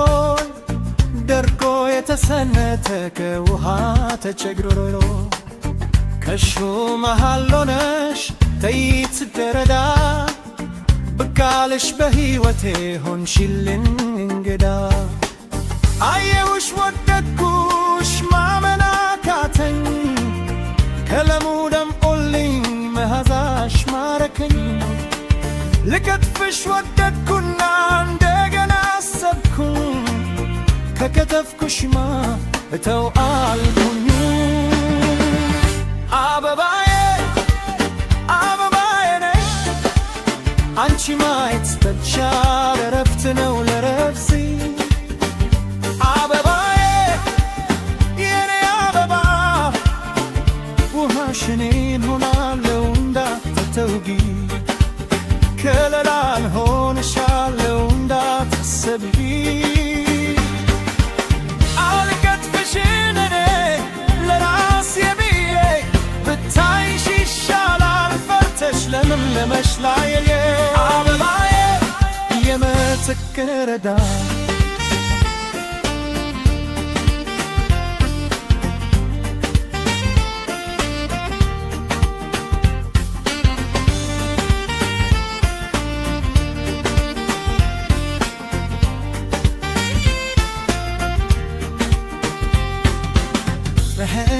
ሆይ ደርቆ የተሰነተ ከውሃ ተቸግሮሮ ከሹ መሃል ሆነሽ ተይት ደረዳ ብቃልሽ በሕይወቴ ሆንሽልኝ እንግዳ አየውሽ ወደድኩሽ ማመን አቃተኝ ከለሙ ደምቆልኝ መዓዛሽ ማረከኝ ልቀጥፍሽ ወደድኩና እንደገና አሰብኩኝ ከከተፍኩሽማ እተው አልኩኝ አበባዬ አበባዬ ነሽ አንቺ ማየት ተቻለ ረፍት ነው ለረፍሲ አበባዬ የኔ አበባ ውሃሽኔን ሆናለው እንዳትተውጊ ከለላን ሆንሻለው እንዳትሰቢ አልቀጥፍሽን እኔ ለራሴ ብዬ ብታይሽ ይሻላል ፈርተሽ ለምለመሽ ላየየ አበባዬ የምትክን ረዳ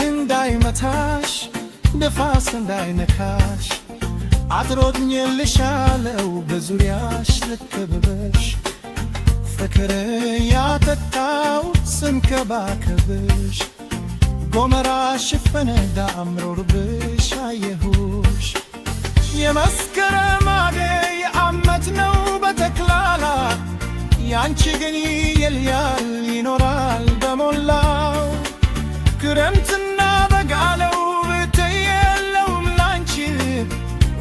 እንዳይመታሽ ንፋስ እንዳይነካሽ አጥሮትኝልሻለው በዙሪያሽ ልከብበሽ ፍቅር ያጠጣው ስንከባከብሽ ጎመራሽ ፈነዳ አምሮርብሽ አየሁሽ የመስከረም አደይ ዓመት ነው በተክላላ ያንቺ ግን ይልያል ይኖራል በሞላው ክረምትና በጋለው ብትየለውም ላንቺ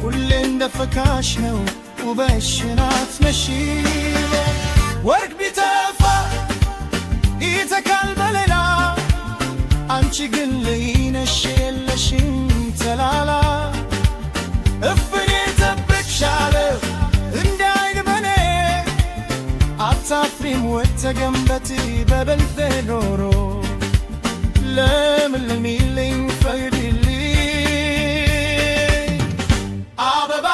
ሁሌ እንደፈካሽ ነው ውበትሽን አትነሺ ወርቅ ቢተፋ ይተካል በሌላ አንቺ ግን ልይነሽ የለሽም ተላላ እፍኔ ጠብቅሻለሁ እንደ አይን በኔ አታፍሪም ወተገንበት በበልፌ ኖሮ ለምልሚልኝ ፈቅድልኝ አበባ